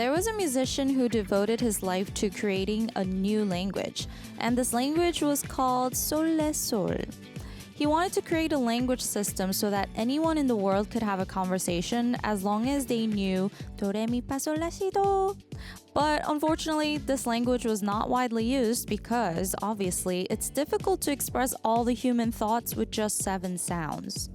There was a musician who devoted his life to creating a new language, and this language was called Sol Sol. He wanted to create a language system so that anyone in the world could have a conversation as long as they knew do re mi fa sol la si do. But unfortunately, this language was not widely used because, obviously, it's difficult to express all the human thoughts with just 7 sounds.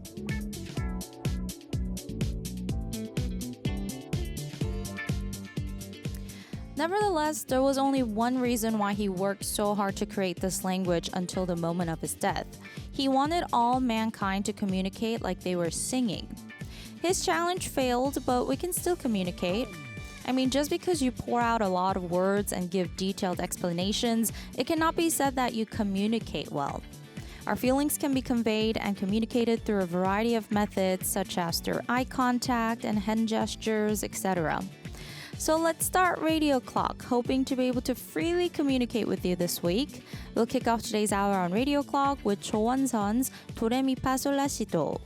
Nevertheless, there was only one reason why he worked so hard to create this language until the moment of his death. He wanted all mankind to communicate like they were singing. His challenge failed, but we can still communicate. I mean, just because you pour out a lot of words and give detailed explanations, it cannot be said that you communicate well. Our feelings can be conveyed and communicated through a variety of methods, such as through eye contact and hand gestures, etc. So let's start Radio Clock, hoping to be able to freely communicate with you this week. We'll kick off today's hour on Radio Clock with Cho Won-sun's Do Re Mi Fa Sol La Si Do.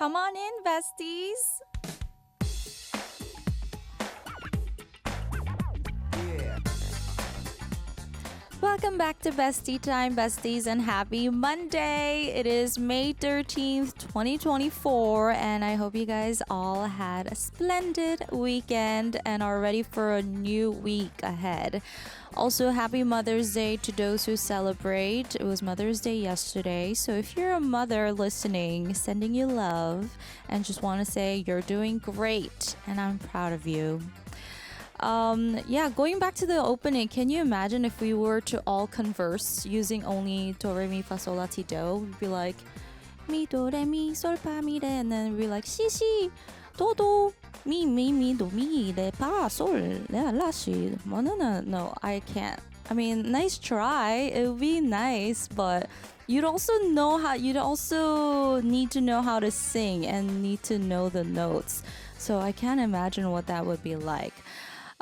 Come on in, besties. Welcome back to Bestie Time, besties, and happy Monday. It is May 13th, 2024, and I hope you guys all had a splendid weekend and are ready for a new week ahead. Also, happy Mother's Day to those who celebrate. It was Mother's Day yesterday, so if you're a mother listening, sending you love and just want to say you're doing great and I'm proud of you. Going back to the opening, can you imagine if we were to all converse using only do, re, mi, fa, sol, la, ti, do? We'd be like, mi, do, re, mi, sol, fa, mi, re, and then we'd be like, si, si, do, mi, do, mi, re, fa, sol, la, la, si. No, I can't. I mean, nice try. It would be nice, but you'd also need to know how to sing and need to know the notes. So I can't imagine what that would be like.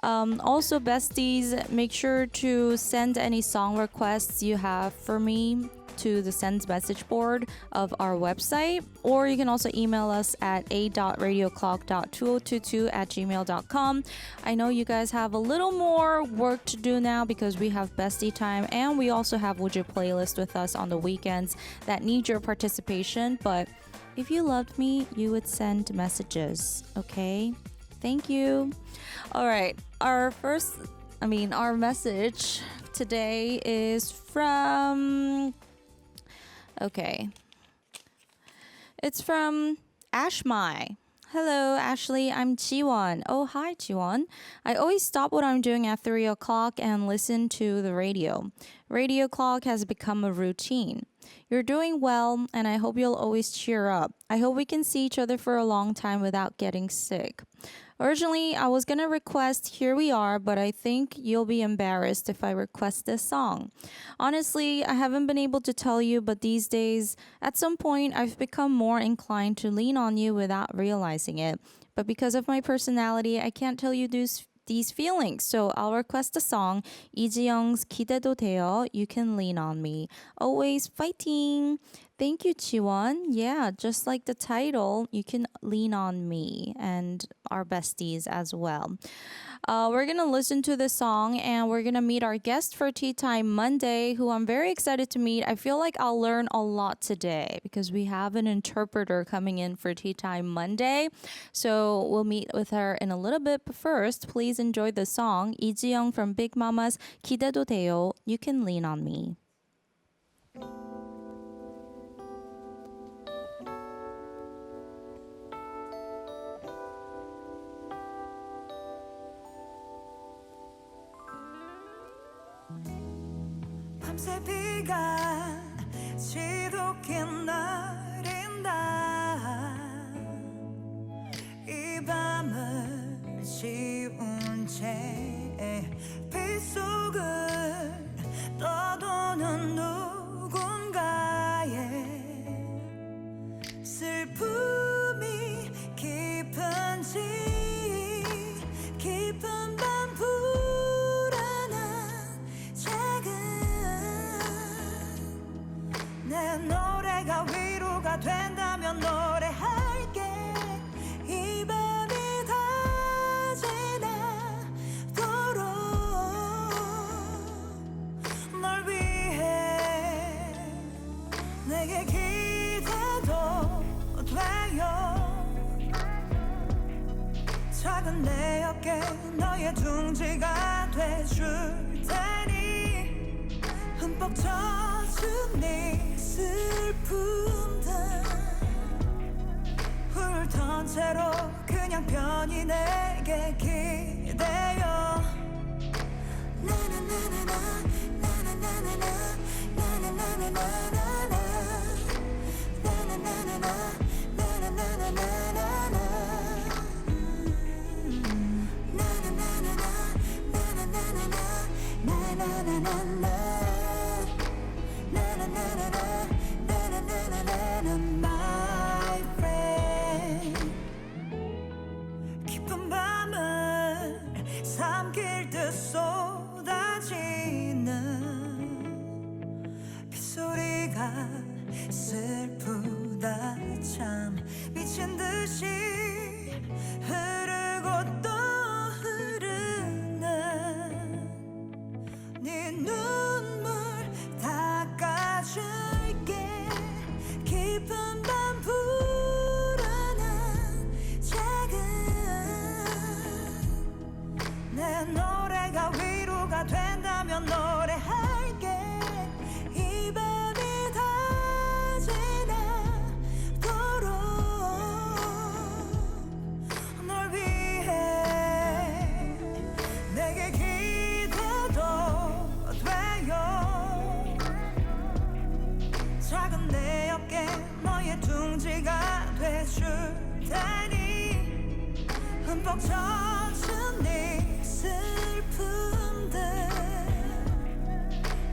Also, besties, make sure to send any song requests you have for me to the send message board of our website, or you can also email us at a.radioclock.2022@gmail.com. I know you guys have a little more work to do now because we have bestie time and we also have Would You playlist with us on the weekends that need your participation, but if you loved me, you would send messages, okay? Thank you. All right. Our message today is from... Okay. It's from Ashmai. Hello, Ashley. I'm Jiwon. Oh, hi, Jiwon. I always stop what I'm doing at 3 o'clock and listen to the radio. Radio clock has become a routine. You're doing well, and I hope you'll always cheer up. I hope we can see each other for a long time without getting sick. Originally, I was gonna request Here We Are, but I think you'll be embarrassed if I request this song. Honestly, I haven't been able to tell you, but these days, at some point, I've become more inclined to lean on you without realizing it. But because of my personality, I can't tell you these feelings. So I'll request a song, 이지영's 기대도 돼요. You can lean on me. Always fighting. Thank you, Jiwon. Yeah, just like the title, you can lean on me and our besties as well. We're going to listen to the song and we're going to meet our guest for Tea Time Monday, who I'm very excited to meet. I feel like I'll learn a lot today because we have an interpreter coming in for Tea Time Monday. So we'll meet with her in a little bit. But first, please enjoy the song, 이지영 from Big Mama's 기대도 돼요. You can lean on me. 밤새 비가 지독히 내린다. 이 밤을 지운 채 빗속을 떠도는 누군가의 슬픔이 깊은지 깊은 밤 내 노래가 위로가 된다면 노래할게. 이 밤이 다 지나도록 널 위해 내게 기대도 돼요. 작은 내 어깨 너의 둥지가 돼줄 테니 흠뻑 젖은 네 슬픔들 훑은 채로 그냥 편히 내게 기대요. 나나나나나 나나나나나 나나나나나 나나나나나 나나나나나 나나나나나 my friend. 깊은 밤을 삼킬 듯 쏟아지는 빗소리가 슬프다 참 미친 듯이 흐르고 또 흐르는 네 눈물 하며 노래할게 이 밤이 다 지나도록 널 위해 내게 기대도 돼요 작은 내 어깨 너의 둥지가 돼줄 테니 흠뻑 젖은 네 슬픔들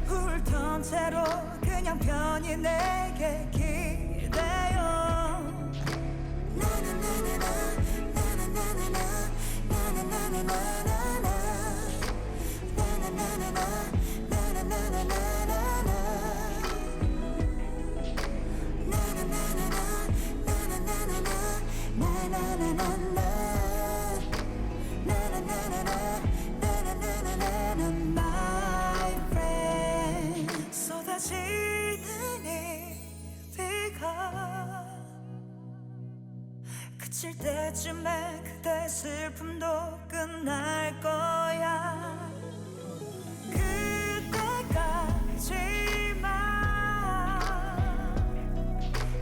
훑은 채로 그냥 편히 내게 기대요 나나나나나 나나나나나 나나나나나나 나나나나나 My friend 쏟아지는 이 비가 그칠 때쯤에 그대의 슬픔도 끝날 거야 그때까지만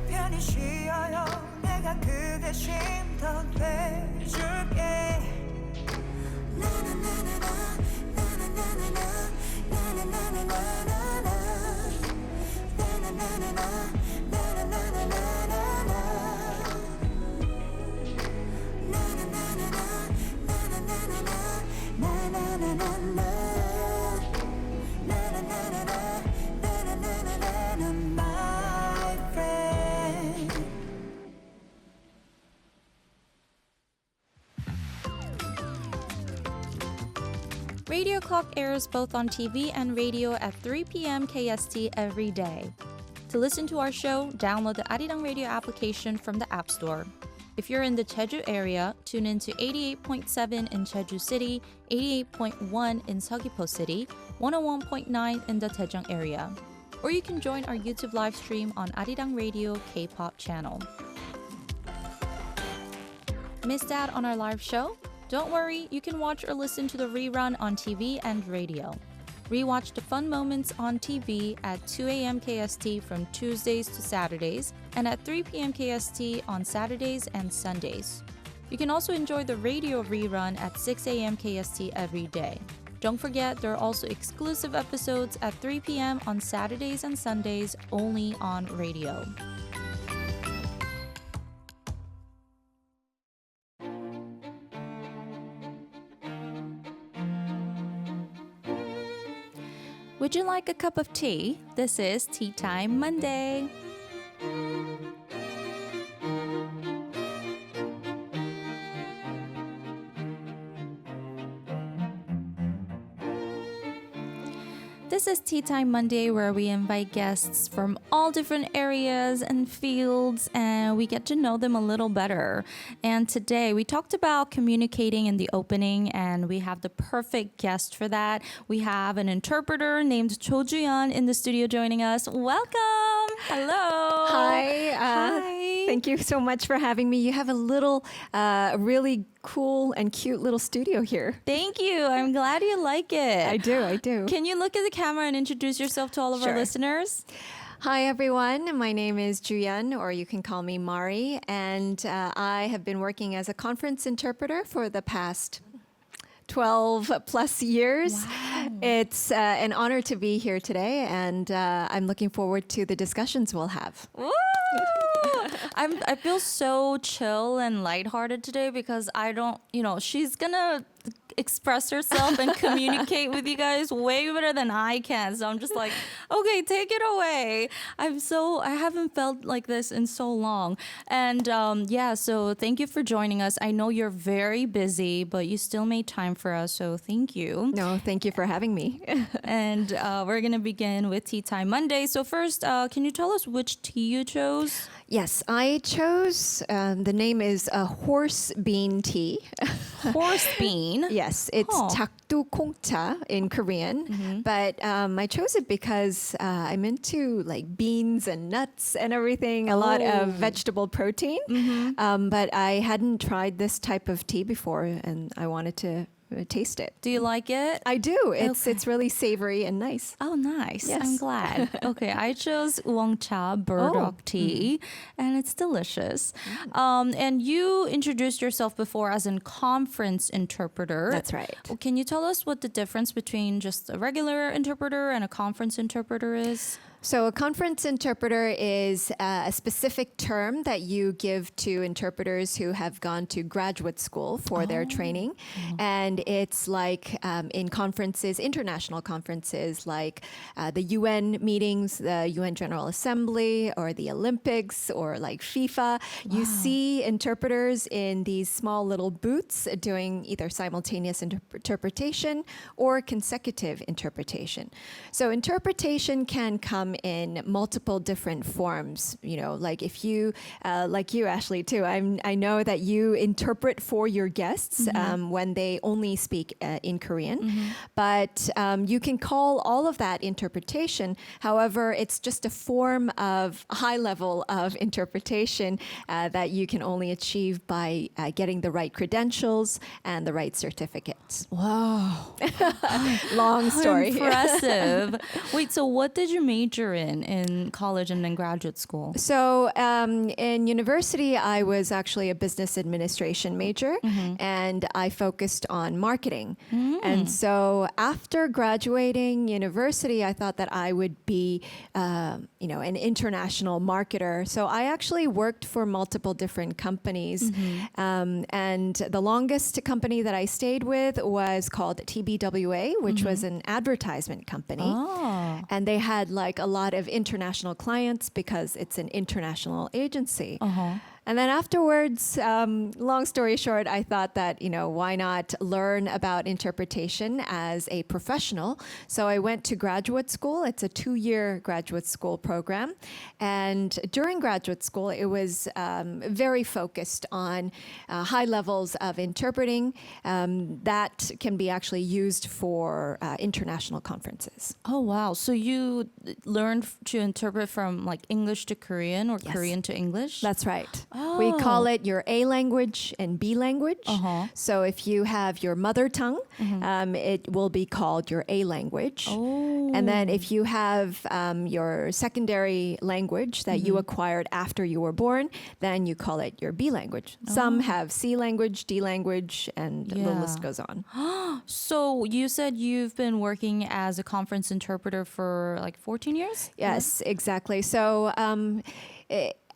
편히 쉬어요 내가 그 대신 더 돼줄게 나나나나나 나나나나나 나나나나나나 나나나나나 나나나나나나 My friend Radio Clock airs both on TV and radio at 3 p.m. KST every day. To listen to our show, download the ARIRANG Radio application from the App Store. If you're in the Jeju area, tune in to 88.7 in Jeju City, 88.1 in Seogwipo City, 101.9 in the Daejeong area. Or you can join our YouTube live stream on ARIRANG Radio K-pop channel. Missed out on our live show? Don't worry, you can watch or listen to the rerun on TV and radio. Rewatch the fun moments on TV at 2 a.m. KST from Tuesdays to Saturdays and at 3 p.m. KST on Saturdays and Sundays. You can also enjoy the radio rerun at 6 a.m. KST every day. Don't forget, there are also exclusive episodes at 3 p.m. on Saturdays and Sundays only on radio. Would you like a cup of tea? This is Tea Time Monday. This is Tea Time Monday, where we invite guests from all different areas and fields, and we get to know them a little better. And today we talked about communicating in the opening, and we have the perfect guest for that. We have an interpreter named Cho Joo-yeon in the studio joining us. Welcome. Hello. Hi. Hi. Thank you so much for having me. You have a little, really cool and cute little studio here. Thank you. I'm glad you like it. I do. Can you look at the camera and introduce yourself to all of our Sure. listeners? Hi, everyone. My name is Joo-yeon, or you can call me Mari, and I have been working as a conference interpreter for the past 12 plus years. Wow. It's an honor to be here today, and I'm looking forward to the discussions we'll have. Woo! I feel so chill and lighthearted today because I don't, she's gonna express herself and communicate with you guys way better than I can. So I'm just like, okay, take it away. I haven't felt like this in so long. And so thank you for joining us. I know you're very busy, but you still made time for us. So thank you. No, thank you for having me. And we're going to begin with Tea Time Monday. So first, can you tell us which tea you chose? Yes, I chose, the name is horse bean tea. Horse bean. Yes, it's Huh. 작두 콩차 in Korean, but I chose it because I'm into like beans and nuts and everything, a lot of vegetable protein. But I hadn't tried this type of tea before, and I wanted to taste it. Do you like it? I do. It's really savory and nice. Oh, nice. Yes. I'm glad. Okay, I chose uongcha burdock tea, and it's delicious. And you introduced yourself before as a conference interpreter. That's right. Well, can you tell us what the difference between just a regular interpreter and a conference interpreter is? So a conference interpreter is a specific term that you give to interpreters who have gone to graduate school for their training. And it's like in conferences, international conferences like the UN meetings, the UN General Assembly, or the Olympics, or like FIFA. You see interpreters in these small little booths doing either simultaneous interpretation or consecutive interpretation. So interpretation can come in multiple different forms. You know, like if you, like you, Ashley, too. I know that you interpret for your guests when they only speak in Korean, but you can call all of that interpretation. However, it's just a form of high level of interpretation that you can only achieve by getting the right credentials and the right certificates. Wow. Long story. Impressive. Wait, so what did you major in college and in graduate school? So in university, I was actually a business administration major, and I focused on marketing. And so after graduating university, I thought that I would be, an international marketer. So I actually worked for multiple different companies, and the longest company that I stayed with was called TBWA, which was an advertisement company. Oh. And they had like a lot of international clients because it's an international agency. And then afterwards, long story short, I thought that, why not learn about interpretation as a professional? So I went to graduate school. It's a 2-year graduate school program. And during graduate school, it was very focused on high levels of interpreting that can be actually used for international conferences. Oh, wow. So you learned to interpret from like English to Korean or Yes. Korean to English? That's right. We call it your A language and B language. So if you have your mother tongue, it will be called your A language. And then if you have your secondary language that you acquired after you were born, then you call it your B language. Some have C language, D language, and the list goes on. So you said you've been working as a conference interpreter for like 14 years? Yes, exactly. So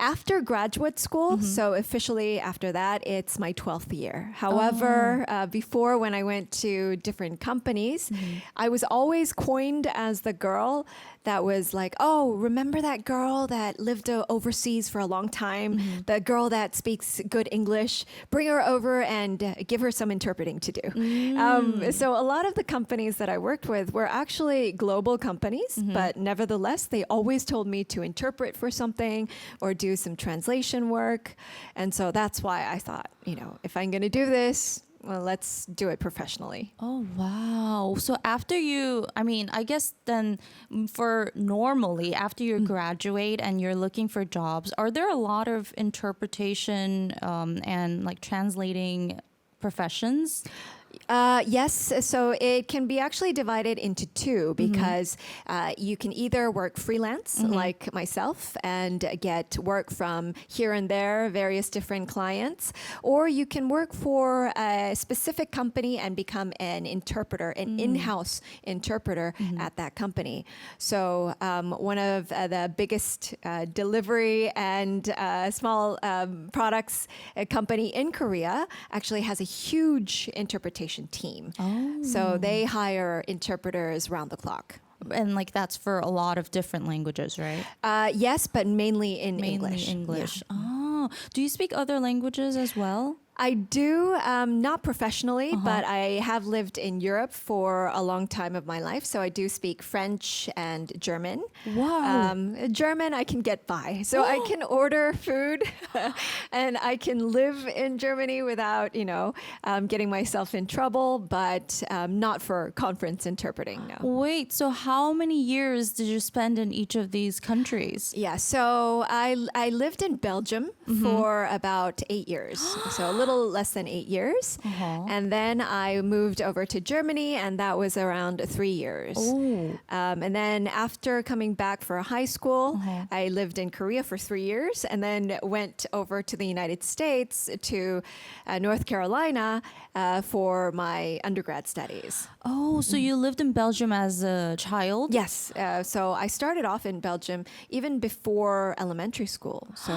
after graduate school, so officially after that, it's my 12th year. However, before when I went to different companies, I was always coined as the girl that was like, oh, remember that girl that lived overseas for a long time? The girl that speaks good English? Bring her over and give her some interpreting to do. So a lot of the companies that I worked with were actually global companies, but nevertheless, they always told me to interpret for something or do some translation work. And so that's why I thought, if I'm going to do this, well, let's do it professionally. Oh, wow. So after I guess then for normally after you graduate and you're looking for jobs, are there a lot of interpretation and like translating professions? Yes, so it can be actually divided into two because you can either work freelance like myself and get work from here and there, various different clients, or you can work for a specific company and become an interpreter, an in-house interpreter at that company. So one of the biggest delivery and small products company in Korea actually has a huge interpretation team. So they hire interpreters round the clock. And like that's for a lot of different languages, right? Yes, but mainly in Mainly English. English. Yeah. Oh, do you speak other languages as well? I do, not professionally, but I have lived in Europe for a long time of my life. So I do speak French and German. Wow. German, I can get by. So I can order food and I can live in Germany without, getting myself in trouble, but not for conference interpreting, no. Wait, so how many years did you spend in each of these countries? Yeah, so I lived in Belgium for about 8 years. So a little little less than 8 years. And then I moved over to Germany, and that was around 3 years. And then after coming back for high school, I lived in Korea for 3 years, and then went over to the United States to North Carolina for my undergrad studies. Oh, so you lived in Belgium as a child? Yes. So I started off in Belgium even before elementary school. So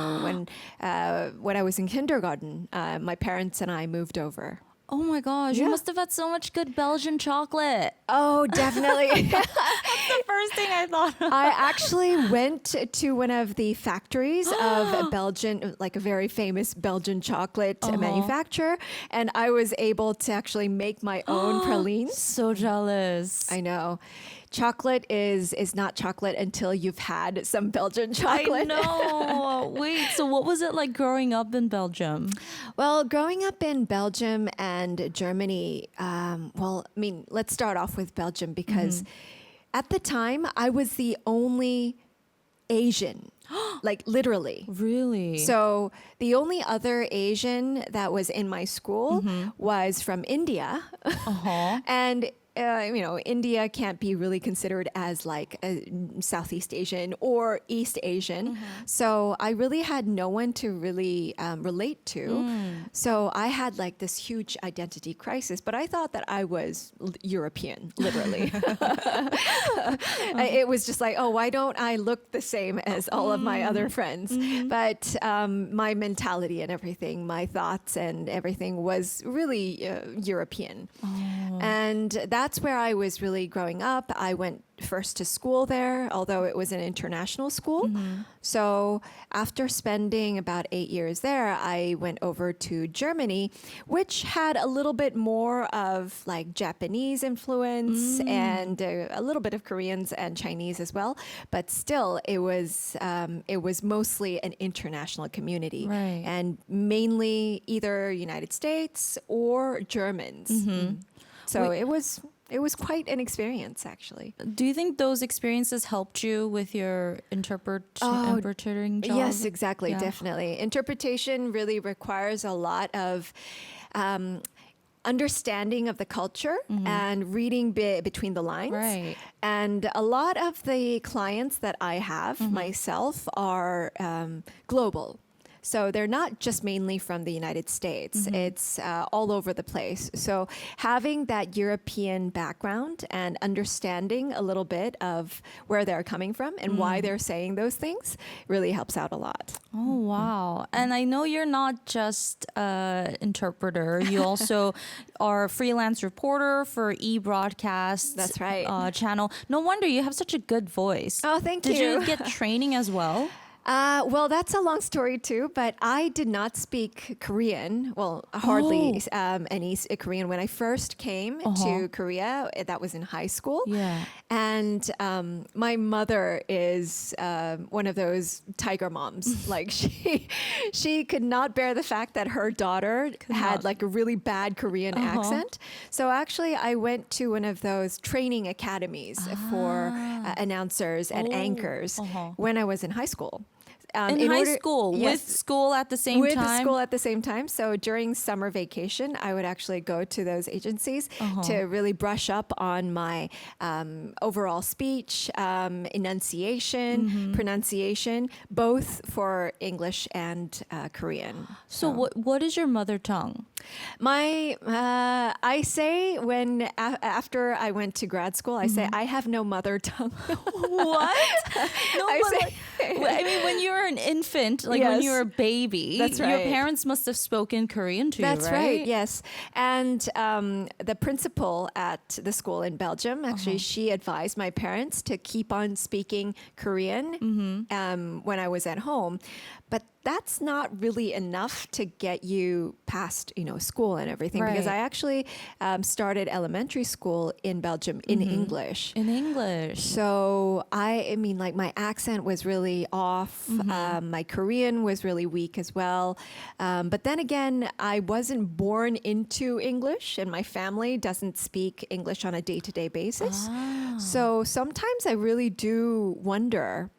when I was in kindergarten, my parents and I moved over. Oh my gosh, you must have had so much good Belgian chocolate. Oh, definitely. The first thing I thought of. I actually went to one of the factories of Belgian, like a very famous Belgian chocolate manufacturer, and I was able to actually make my own pralines. So jealous. I know. Chocolate is not chocolate until you've had some Belgian chocolate. I know. Wait, so what was it like growing up in Belgium? Well, growing up in Belgium and Germany, let's start off with Belgium because at the time I was the only Asian, like literally. Really? So the only other Asian that was in my school was from India. And India can't be really considered as like a Southeast Asian or East Asian. So I really had no one to really relate to. So I had like this huge identity crisis, but I thought that I was European, literally. It was just like, oh, why don't I look the same as all of my other friends? But my mentality and everything, my thoughts and everything was really European. And that's where I was really growing up. I went first to school there, although it was an international school. So after spending about 8 years there, I went over to Germany, which had a little bit more of like Japanese influence and a little bit of Koreans and Chinese as well. But still, it was mostly an international community, Right. and mainly either United States or Germans. So it was quite an experience, actually. Do you think those experiences helped you with your interpreting job? Yes, exactly, Yeah. definitely. Interpretation really requires a lot of understanding of the culture and reading between the lines. Right. And a lot of the clients that I have myself are global. So they're not just mainly from the United States. It's all over the place. So having that European background and understanding a little bit of where they're coming from and why they're saying those things really helps out a lot. Oh, wow. And I know you're not just an interpreter. You also are a freelance reporter for eBroadcast. That's right. Channel. No wonder you have such a good voice. Oh, thank Did you. you get training as well? Well, that's a long story too, but I did not speak Korean. Well, hardly any Korean when I first came to Korea. That was in high school. Yeah. And my mother is one of those tiger moms. Like she could not bear the fact that her daughter had like a really bad Korean accent. So actually, I went to one of those training academies for announcers and anchors when I was in high school. In high school, yes, with school at the same with time? school at the same time. So during summer vacation, I would actually go to those agencies to really brush up on my overall speech, enunciation, pronunciation, both for English and Korean. So what is your mother tongue? I say after I went to grad school, I say I have no mother tongue. What? No, I mean, when you were an infant, like when you were a baby, That's your right. parents must have spoken Korean to you, That's right? right, yes. And the principal at the school in Belgium, actually, she advised my parents to keep on speaking Korean when I was at home. But that's not really enough to get you past, school and everything. Because Right. I actually started elementary school in Belgium in English. In English. So I mean, like my accent was really off. My Korean was really weak as well. But then again, I wasn't born into English, and my family doesn't speak English on a day-to-day basis. So sometimes I really do wonder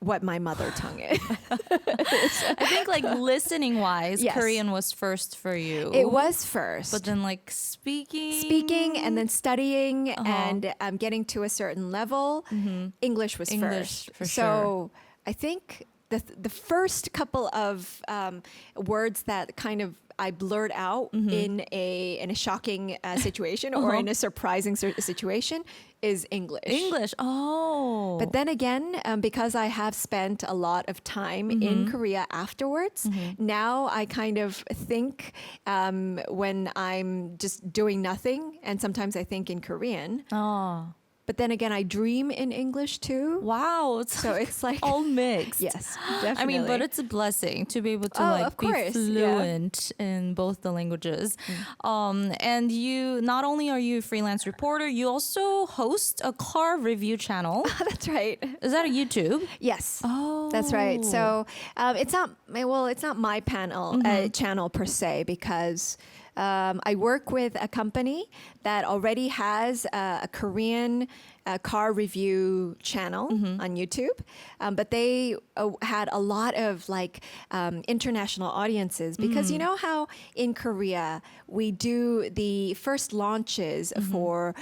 what my mother tongue is. I think like listening wise, Yes. Korean was first for you. It was first. But then like speaking and then studying and getting to a certain level, English was English, first. for so sure. I think the first couple of words that kind of I blurt out in a shocking situation or in a surprising situation is English. English. Oh. But then again, because I have spent a lot of time in Korea afterwards, now I kind of think when I'm just doing nothing, and sometimes I think in Korean. Oh. But then again, I dream in English too. Wow. So it's like all mixed. Yes, definitely. I mean, but it's a blessing to be able to of be course, fluent in both the languages. And you, not only are you a freelance reporter, you also host a car review channel. That's right. Is that a YouTube? Yes. Oh, That's right. So it's not my channel per se because I work with a company that already has a Korean car review channel on YouTube, but they had a lot of like international audiences because you know how in Korea we do the first launches for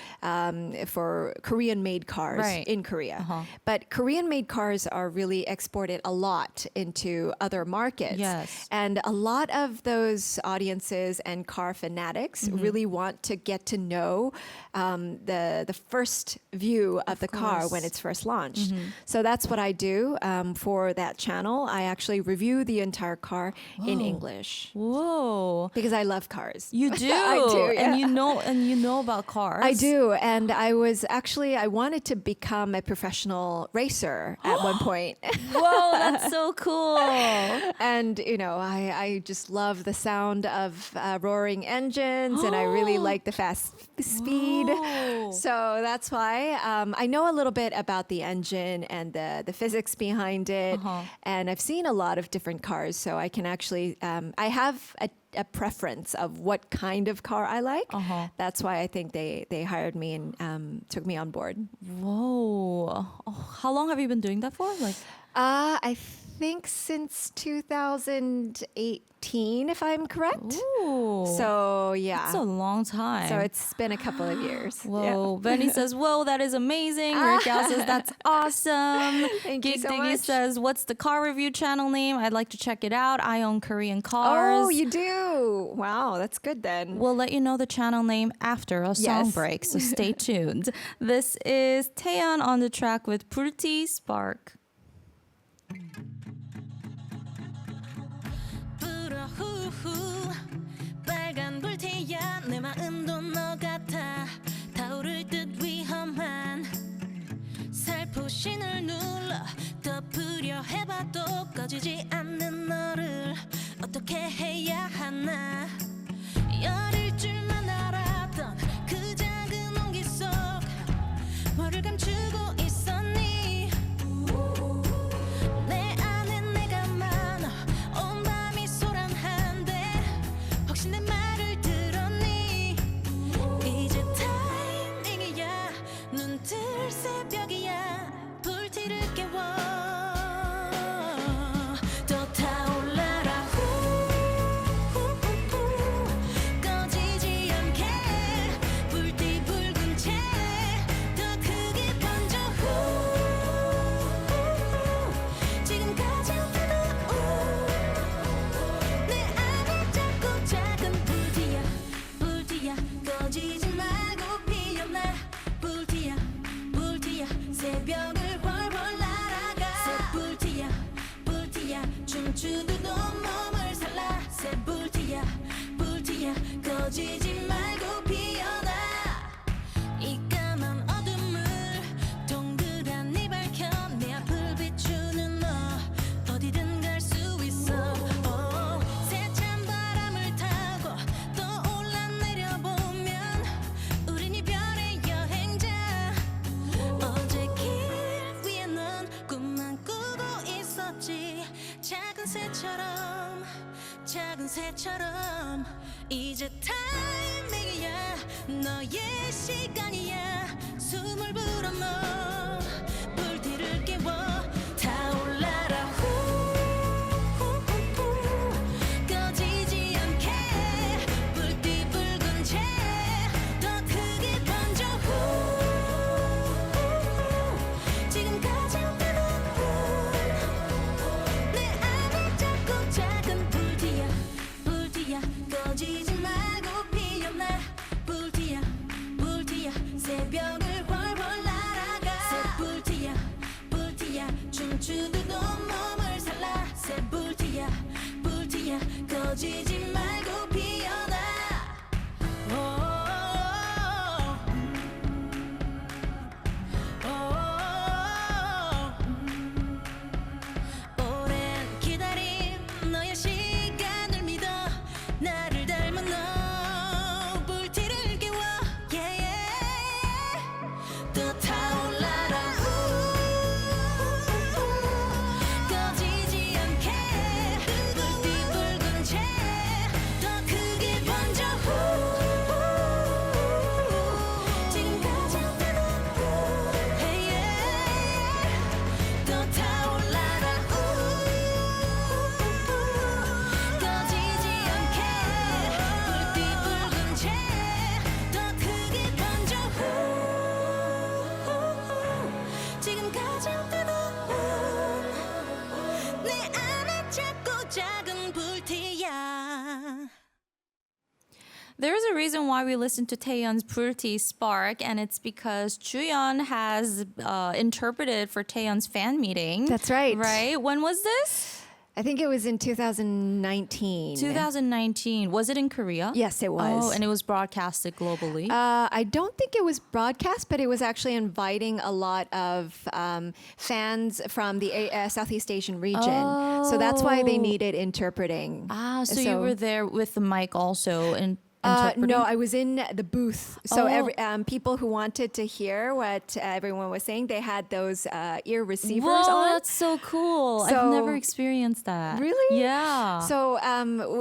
Korean-made cars in Korea, but Korean-made cars are really exported a lot into other markets, and a lot of those audiences and car fanatics really want to get to know the first view of the car when it's first launched. So that's what I do for that channel. I actually review the entire car in English. Whoa. Because I love cars. You do. I do, yeah. And you know about cars. I do. And I wanted to become a professional racer at one point. Whoa, that's so cool. And, you know, I just love the sound of roaring engines and I really like the fast speed. Whoa. So that's why I know a little bit about the engine and the physics behind it. And I've seen a lot of different cars. So I can actually, I have a preference of what kind of car I like. That's why I think they hired me and took me on board. Whoa. Oh, how long have you been doing that for? Like, I think since 2018, if I'm correct. ooh. So yeah. That's a long time. So it's been a couple of years. Whoa. Benny says, whoa, that is amazing. Raquel says, that's awesome. Thank you Gig so Diggy much. says, what's the car review channel name? I'd like to check it out. I own Korean cars. Oh, you do? Wow, that's good then. We'll let you know the channel name after a song Yes. break, so stay tuned. This is Taeyeon on the track with Pretty Spark. 불어 후후 빨간 불태야 내 마음도 너 같아 타오를 듯 위험한 살포신을 눌러 덮으려 해봐도 꺼지지 않는 너를 어떻게 해야 하나 열일 줄만 알았던 그 작은 온기 속 뭐를 감추고 있었니 내 안에 내가 많아 온 밤이 소란한데 혹시 내 말을 들었니 이제 타이밍이야 눈 뜰 새벽이야 불티를 깨워 더 타올라라 후후후 꺼지지 않게 불띠 붉은 채 더 크게 번져 지금 가장 뜨거운 내 안에 자꾸 작은 불티야 불티야 꺼지지 말고 피어나 불티야 불티야 새벽을 훨훨 날아가 새 불티야 불티야 춤추듯 온 몸을 살라 새 불티야 불티야 꺼지지 말고 피어나 이 까만 어둠을 동그란 네 밝혀 내 앞을 비추는 너 어디든 갈 수 있어 세찬 바람을 타고 또 올라내려보면 우린 이별의 여행자 어제 길 위에 넌 꿈만 꾸고 있었지 작은 새처럼 이제 타이밍이야 너의 시간이야 숨을 불어넣어 불티를 깨워 타올라 There's a reason why we listen to Taeyeon's Pretty Spark, and it's because Joo-yeon has interpreted for Taeyeon's fan meeting. That's right. Right? When was this? I think it was in 2019. 2019. Was it in Korea? Yes, it was. Oh, and it was broadcasted globally. I don't think it was broadcast, but it was actually inviting a lot of fans from the Southeast Asian region. So that's why they needed interpreting. So you were there with the mic also and interpreting? No, I was in the booth. So people who wanted to hear what everyone was saying, they had those ear receivers Whoa, on. that's so cool. I've So- never experienced that. Really? Yeah. So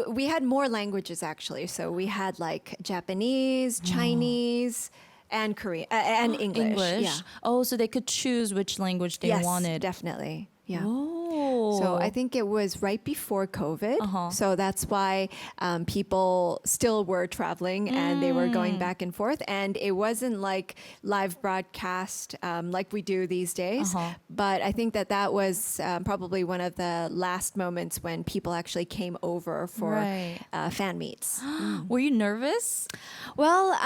we had more languages actually. So we had like Japanese, Chinese, and Korean and English. English. Yeah. Oh, so they could choose which language they Yes, wanted. definitely. Yeah. Oh. So I think it was right before COVID. Uh-huh. So that's why people still were traveling and they were going back and forth. And it wasn't like live broadcast like we do these days. Uh-huh. But I think that was probably one of the last moments when people actually came over for Right. fan meets. Were you nervous? Well,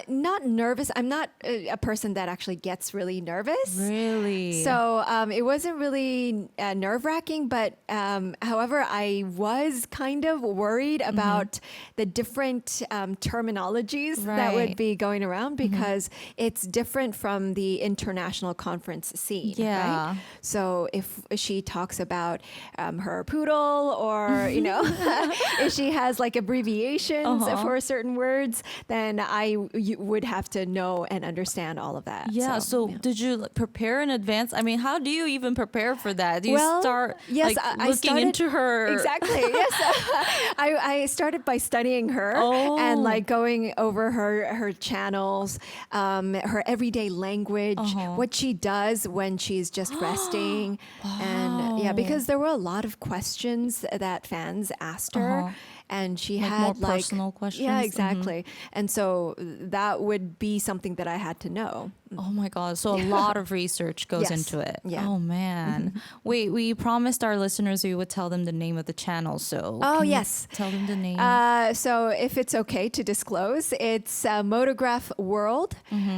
not nervous. I'm not a person that actually gets really nervous. Really? So it wasn't really nerve-wracking, but however, I was kind of worried about the different terminologies that would Right. be going around because it's different from the international conference scene. Yeah. Right? So if she talks about her poodle or, if she has like abbreviations for certain words, then you would have to know and understand all of that. Yeah. So did you prepare in advance? I mean, how do you even prepare for that? Do you start yes, like, I looking started, into her? Exactly. Yes, I started by studying her and like going over her channels, her everyday language, what she does when she's just resting, and because there were a lot of questions that fans asked her. And she Like had more like personal questions? Yeah, exactly. And so that would be something that I had to know. Oh my God. So a lot of research goes Yes. into it. Yeah. Oh man. Wait, we promised our listeners we would tell them the name of the channel. So Oh, can you yes. tell them the name. So if it's okay to disclose, it's Motograph World.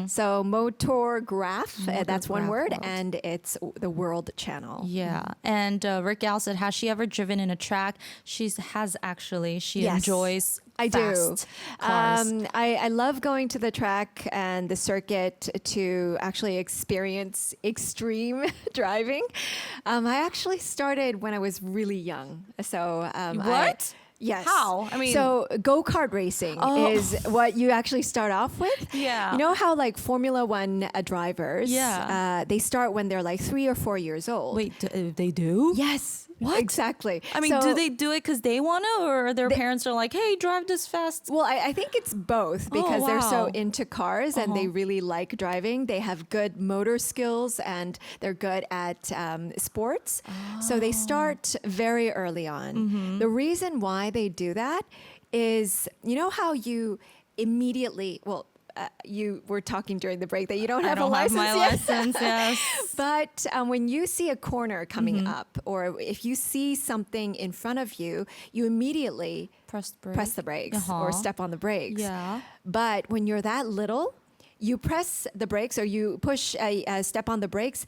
So Motograph, that's one Motograph word, World. and it's the World channel. Yeah. And Rick Gal said, has she ever driven in a track? She has actually. She Yes. enjoys I do. fast cars. I love going to the track and the circuit to actually experience extreme driving. I actually started when I was really young. So What? Yes. How? I mean- so go-kart racing is what you actually start off with. Yeah. You know how like Formula One drivers, Yeah. they start when they're like 3 or 4 years old. Wait, they do? Yes. What? Exactly. I mean, So- do they do it because they want to, or their parents are like, hey, drive this fast? Well, I think it's both because they're so wow. into cars and they really like driving. They have good motor skills and they're good at sports. So they start very early on. The reason why they do that is, you know how you immediately, you were talking during the break that you don't have a license my yet. license, yes. But when you see a corner coming up, or if you see something in front of you, you immediately Press the brakes or step on the brakes. Yeah. But when you're that little, you press the brakes or you push a step on the brakes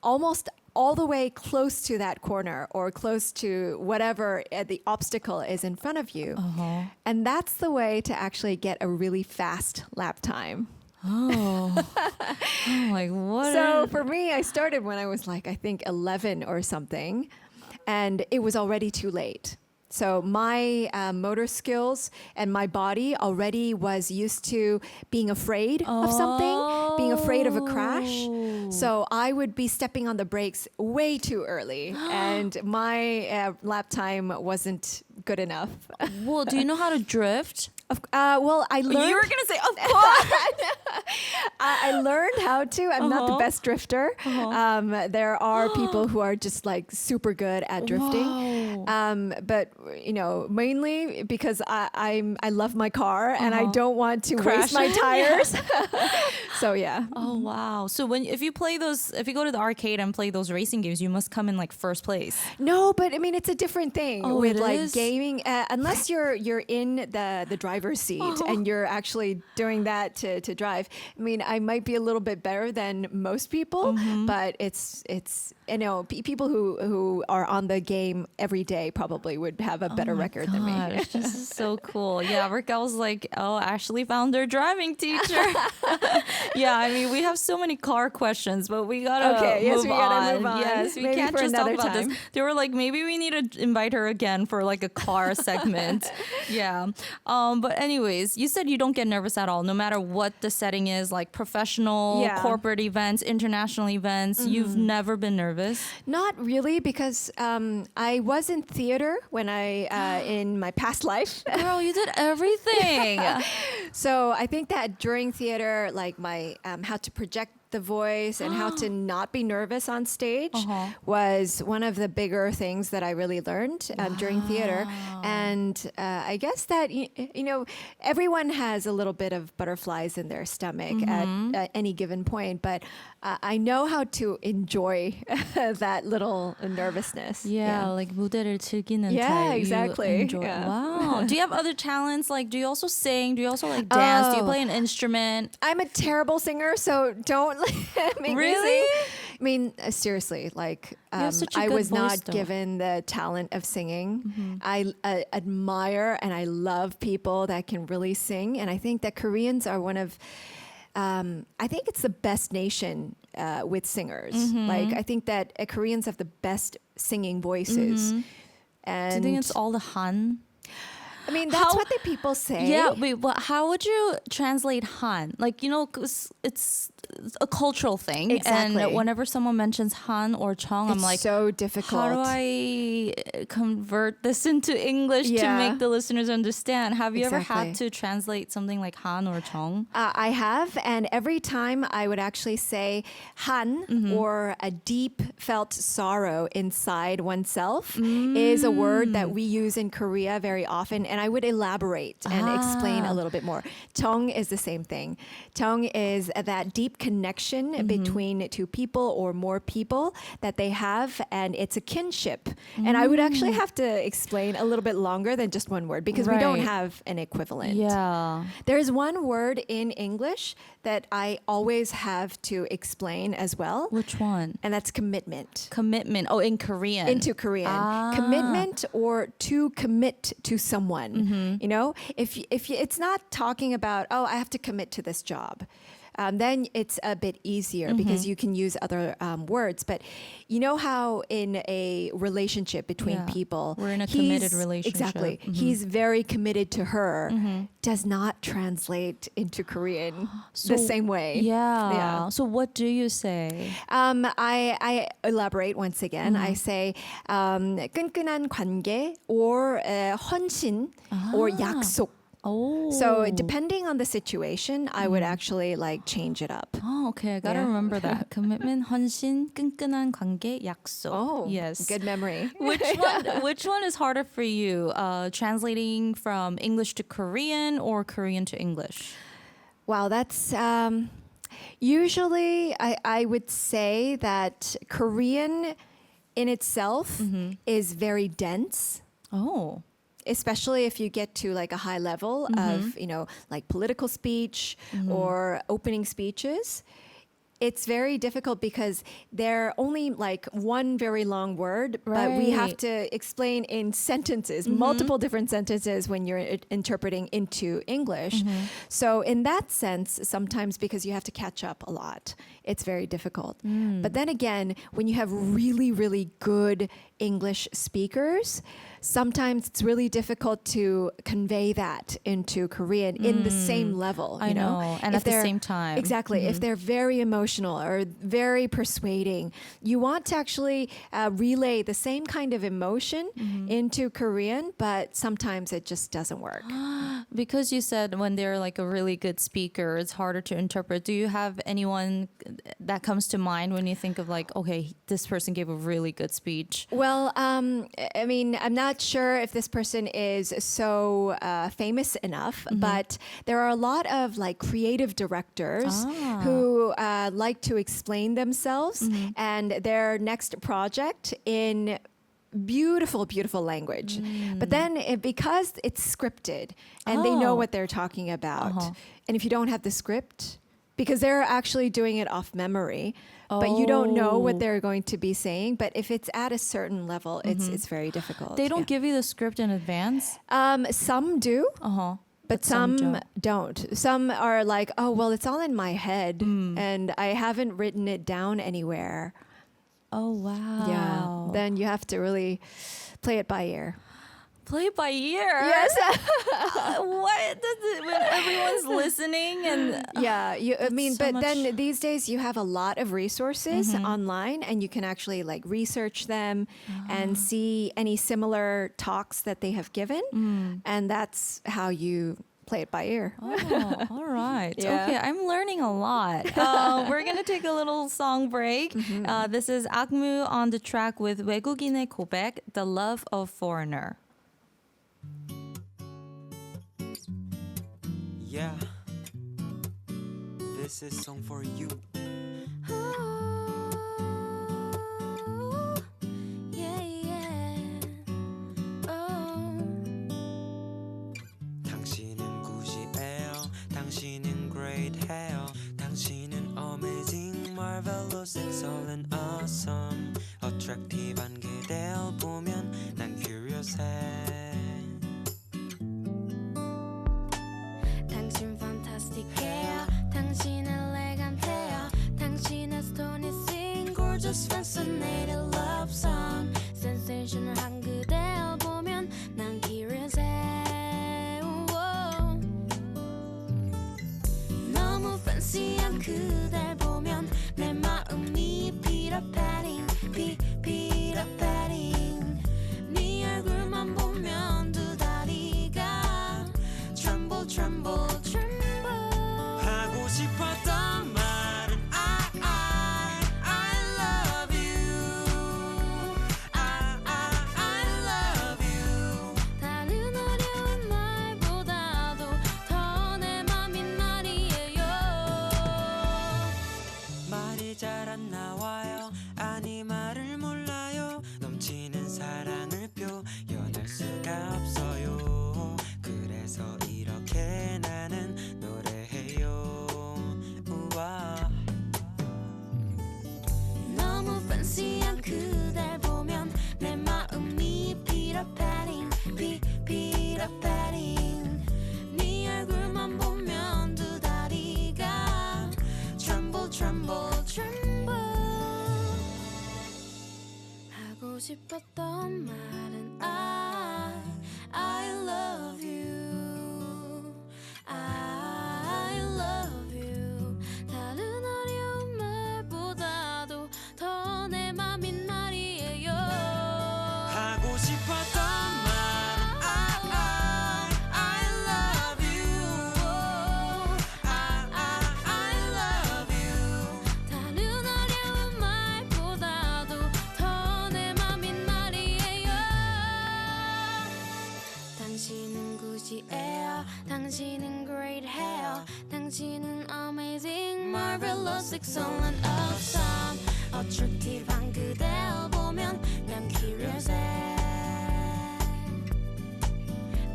almost all the way close to that corner or close to whatever the obstacle is in front of you. And that's the way to actually get a really fast lap time. Oh. I'm like, what? So for me, I started when I was like, I think 11 or something, and it was already too late. So my motor skills and my body already was used to being afraid of something, being afraid of a crash. So I would be stepping on the brakes way too early, and my lap time wasn't good enough. Well, do you know how to drift? Well, I learned. You were going to say, of course. I learned how to. I'm not the best drifter. There are people who are just like super good at drifting. But mainly because I love my car and I don't want to waste my tires. So yeah. Oh wow! So if you go to the arcade and play those racing games, you must come in like first place. No, but I mean it's a different thing with it like is? gaming. Unless you're in the driver's seat and you're actually doing that to drive. I mean, I might be a little bit better than most people, but it's people who are on the game every day probably would have a better record than me. This is so cool. Yeah, Rick, I was like, oh, Ashley found her driving teacher. Yeah, I mean, we have so many car questions, but we gotta we gotta move on. Yes, we Maybe can't for just talk another about time. this. They were like, maybe we need to invite her again for like a car segment. Yeah. But anyways, you said you don't get nervous at all, no matter what the setting is, like professional, corporate events, international events. You've never been nervous? Not really, because I was in theater when in my past life. Girl, you did everything. So I think that during theater, like my how to project the voice and how to not be nervous on stage was one of the bigger things that I really learned during theater. And I guess that, everyone has a little bit of butterflies in their stomach at any given point, but I know how to enjoy that little nervousness. Yeah, like 무대를 즐기는 Yeah, type. exactly. You enjoy. Yeah. Wow. Do you have other talents? Like, do you also sing? Do you also like dance? Do you play an instrument? I'm a terrible singer, so don't make me Really? sing. I mean, seriously, like have such a I good was not voice, though. given the talent of singing. I admire and I love people that can really sing, and I think that Koreans are one of I think it's the best nation with singers. Like I think that Koreans have the best singing voices. And Do you think it's all the Han? I mean, that's what the people say. Yeah, wait, but how would you translate Han? Like, 'cause it's a cultural thing. Exactly. And whenever someone mentions Han or Chong, I'm It's like, so difficult. how do I convert this into English to Yeah. make the listeners understand? Have you ever Exactly. had to translate something like Han or Chong? I have, and every time I would actually say Han or a deep felt sorrow inside oneself is a word that we use in Korea very often, and I would elaborate and explain a little bit more. Tong is the same thing. Tong is that deep connection between two people or more people that they have, and it's a kinship. And I would actually have to explain a little bit longer than just one word because we don't Right. have an equivalent. Yeah. There's one word in English that I always have to explain as well, Which one? and that's commitment. Commitment. Oh, in Korean. Into Korean, commitment or to commit to someone. If it's not talking about I have to commit to this job. Then it's a bit easier because you can use other words. But you know how in a relationship between Yeah. people, We're in a committed he's- relationship. Exactly. He's very committed to her. Does not translate into Korean the same way. Yeah. So what do you say? I elaborate once again. I say 끈끈한 관계 or 헌신 or 약속. Oh. So depending on the situation, I would actually like change it up. Oh, okay. I gotta Yeah. remember that. Commitment, 헌신, 끈끈한 관계, 약속. Yes. Good memory. Which one is harder for you? Translating from English to Korean or Korean to English? Wow, that's usually I would say that Korean in itself is very dense. Oh. Especially if you get to like a high level of, like political speech or opening speeches. It's very difficult because they're only like one very long word, but we have Right. to explain in sentences, multiple different sentences when you're interpreting into English. So in that sense, sometimes because you have to catch up a lot, it's very difficult. But then again, when you have really, really good English speakers, sometimes it's really difficult to convey that into Korean in the same level. I know, and If at the they're- same time. Exactly. If they're very emotional emotional or very persuading. You want to actually relay the same kind of emotion into Korean, but sometimes it just doesn't work. Because you said when they're like a really good speaker, it's harder to interpret. Do you have anyone that comes to mind when you think of like, okay, this person gave a really good speech? Well, I mean, I'm not sure if this person is so famous enough, but there are a lot of like creative directors who like to explain themselves and their next project in beautiful, beautiful language. But then because it's scripted and they know what they're talking about, and if you don't have the script, because they're actually doing it off memory, but you don't know what they're going to be saying. But if it's at a certain level, it's very difficult. They don't give you the script in advance? Some do. But some don't. Some are like, oh, well, it's all in my head and I haven't written it down anywhere. Oh, wow. Yeah. Then you have to really play it by ear. Play it by ear? Yes. What? When everyone's listening and... Yeah. I mean, so but much- then these days you have a lot of resources online and you can actually like research them and see any similar talks that they have given. And that's how you play it by ear. Oh, all right. Yeah. Okay, I'm learning a lot. We're going to take a little song break. This is 악뮤 on the track with 외국인의 고백, The Love of Foreigner. Yeah, this is song for you. 당신은 굿이에요. 당신은 great해요. 당신은 amazing, marvelous, excellent, awesome. attractive한 그댈 보면 난 curious해. 당신 fantastic해요. 당신 elegant해요. 당신의 astonishing, gorgeous, fascinating love song. sensational한 그댈 보면 난 curious해. 너무 fancy한 그댈 보면 내 마음이 Peter Panning, Peter Panning. 네 얼굴만 보면 두 다리가 tremble, tremble, tremble. 하고 싶었던 말은 I love you. I love you. 다른 어려운 말보다도 더 내 맘인 말이에요. 말이 잘 안 나와요. 아니 말을 몰라요. 넘치는 사랑을 표현할 수가 없어요. 그래서 이렇게 나는 노래해요. 우와. 너무 fancy한 그댈 보면 내 마음이 Peter Panning, Peter Panning. 네 얼굴만 보면 두 다리가 tremble, tremble, tremble. 하고 싶었던 말은 I love you. I love you. 다른 어려운 말보다도 더 내 맘인 말이에요. 하고 싶었던 말은 I love you. I love you. 다른 어려운 말보다도 더 내 맘인 말이에요. 당신은 굿이에요. 당신은 great해요. 당신은 amazing, marvelous, excellent, awesome. attractive한 그댈 보면 난 curious해.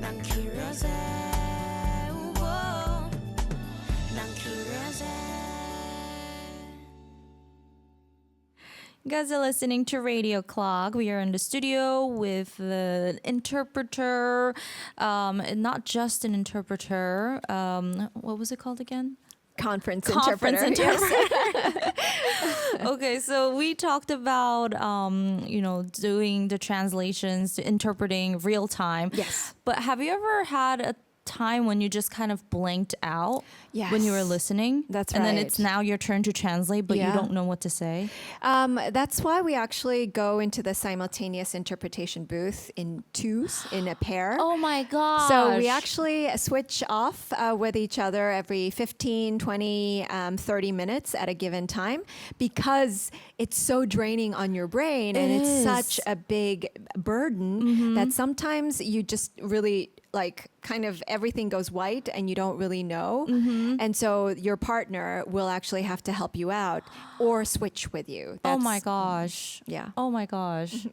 난 curious해. 우와. 난 curious해. You guys are listening to Radio Clock. We are in the studio with the interpreter, not just an interpreter. What was it called again? Conference Conference interpreter. interpreter. Okay, so we talked about, doing the translations, interpreting real time. Yes. But have you ever had a time when you just kind of blanked out when you were Yes. listening? That's And then right. it's now your turn to translate, but you Yeah. don't know what to say? That's why we actually go into the simultaneous interpretation booth in twos, in a pair. Oh my gosh. So we actually switch off with each other every 15, 20, 30 minutes at a given time because it's so draining on your brain and It it's is. such a big burden that sometimes you just really like kind of everything goes white and you don't really know. And so your partner will actually have to help you out or switch with you. Oh my That's- gosh. Yeah. Oh my gosh.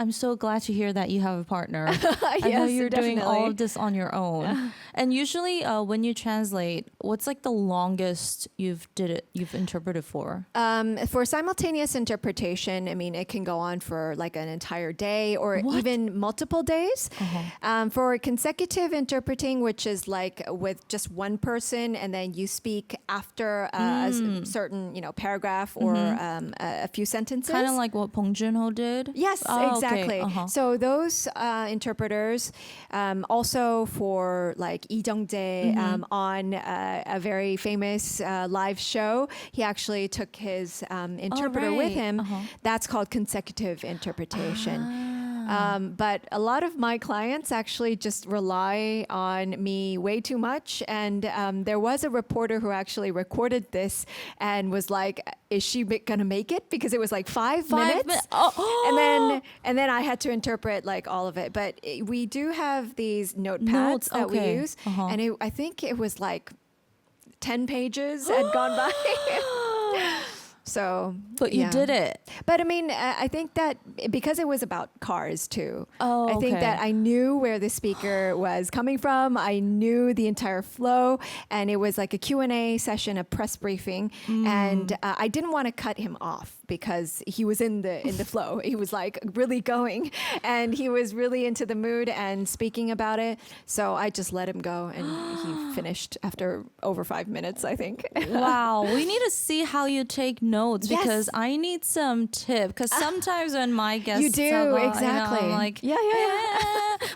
I'm so glad to hear that you have a partner. I know Yes, you're doing all definitely. of this on your own. And usually when you translate, what's like the longest you've interpreted for? For simultaneous interpretation, I mean, it can go on for like an entire day or even multiple days. For consecutive interpreting, which is like with just one person and then you speak after a certain, paragraph or a few sentences. Kind of like what Bong Joon-ho did? Yes, Oh, okay. exactly. So those interpreters, also for like Lee Jung-jae on a very famous live show, he actually took his interpreter with right. him. That's called consecutive interpretation. But a lot of my clients actually just rely on me way too much. And there was a reporter who actually recorded this and was like, is she going to make it? Because it was like 5 minutes. And then I had to interpret like all of it. But we do have these notepads Notes, that we okay. use. And I think it was like 10 pages had gone by. So, But you yeah. did it. But I mean, I think that because it was about cars too. Oh, I think okay. that I knew where the speaker was coming from. I knew the entire flow, and it was like a Q&A session, a press briefing, and I didn't want to cut him off because he was in the flow. He was like really going, and he was really into the mood and speaking about it. So I just let him go, and he finished after over 5 minutes, I think. Wow, we need to see how you take notes Yes. because I need some tip. Because sometimes when my guests You do, talk about, exactly. I'm like, Yeah.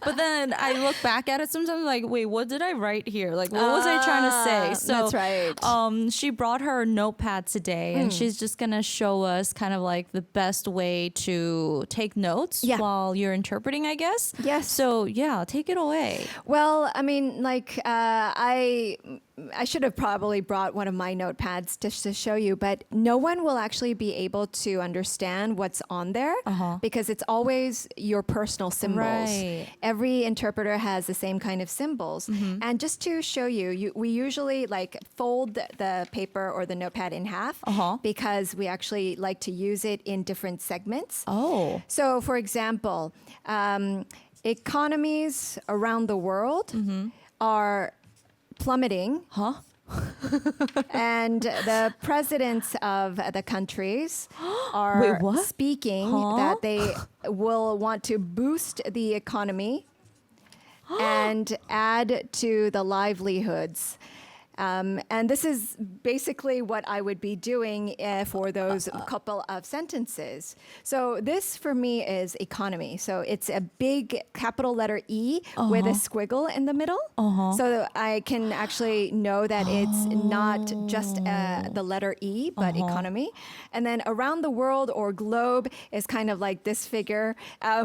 But then I look back at it sometimes like, wait, what did I write here? Like, what was I trying to say? So That's right. she brought her notepad today, and she's just gonna show us kind of like the best way to take notes Yeah. while you're interpreting, I guess. Yes. So yeah, take it away. Well, I mean, like I should have probably brought one of my notepads to show you, but no one will actually be able to understand what's on there because it's always your personal symbols. Right. Every interpreter has the same kind of symbols. And just to show you, we usually like fold the paper or the notepad in half because we actually like to use it in different segments. Oh. So, for example, economies around the world are plummeting. And the presidents of the countries are Wait, what? speaking that they will want to boost the economy and add to the livelihoods. And this is basically what I would be doing for those couple of sentences. So this for me is economy. So it's a big capital letter E with a squiggle in the middle. So I can actually know that it's not just the letter E, but economy. And then around the world or globe is kind of like this figure.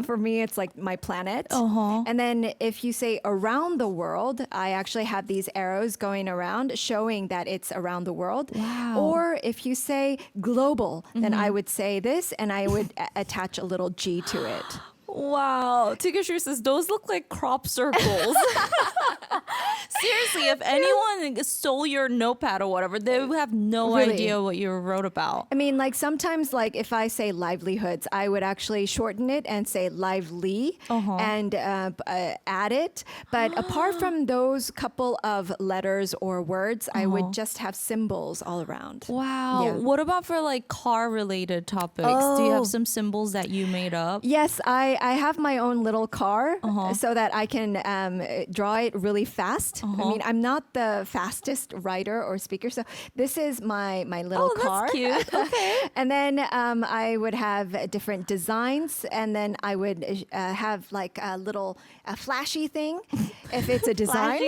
For me, it's like my planet. And then if you say around the world, I actually have these arrows going around showing that it's around the world. Wow. Or if you say global, then I would say this and I would attach a little G to it. Wow. Tigger says, those look like crop circles. Seriously, if anyone stole your notepad or whatever, they would have no Really? idea what you wrote about. I mean, like sometimes, like if I say livelihoods, I would actually shorten it and say lively and add it. But apart from those couple of letters or words, I would just have symbols all around. Wow. Yeah. What about for like car related topics? Do you have some symbols that you made up? Yes, I I have my own little car so that I can draw it really fast. I mean, I'm not the fastest writer or speaker, so this is my little car. That's cute. Okay. And then I would have different designs, and then I would have like a little flashy thing if it's a design.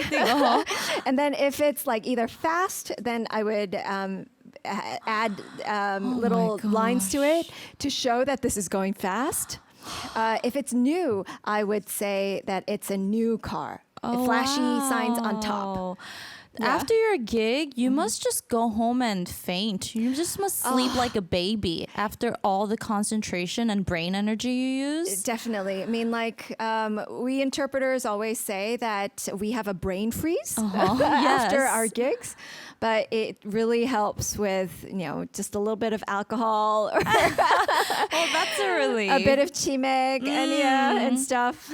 And then if it's like either fast, then I would add little lines to it to show that this is going fast. If it's new, I would say that it's a new car. Flashy signs on top. Yeah. After your gig, you must just go home and faint. You just must sleep like a baby after all the concentration and brain energy you use. Definitely. I mean, like, we interpreters always say that we have a brain freeze after our gigs, but it really helps with, just a little bit of alcohol or Well, that's a relief. a bit of chimek and stuff,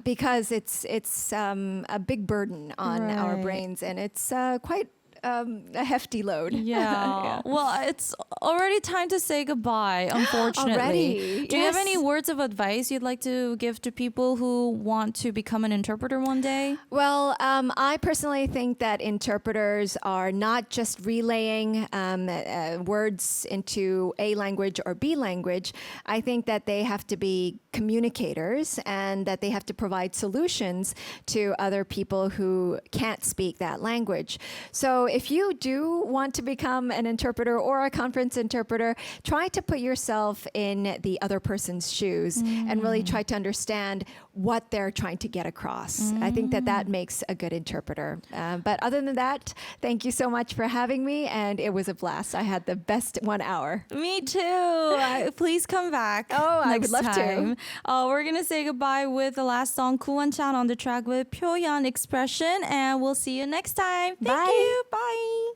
because it's a big burden on our brains, and it's quite a hefty load. Yeah. Well, it's already time to say goodbye, unfortunately. Already? Do you have Yes. any words of advice you'd like to give to people who want to become an interpreter one day? Well, I personally think that interpreters are not just relaying words into A language or B language. I think that they have to be communicators, and that they have to provide solutions to other people who can't speak that language. So if you do want to become an interpreter or a conference interpreter, try to put yourself in the other person's shoes and really try to understand what they're trying to get across. I think that makes a good interpreter. But other than that, thank you so much for having me, and it was a blast. I had the best 1 hour. Me too. Please come back. Oh, I next would love to. time. We're going to say goodbye with the last song, Kuwan-chan on the track with Pyoyeon Expression, and we'll see you next time. Thank Bye. you. Bye.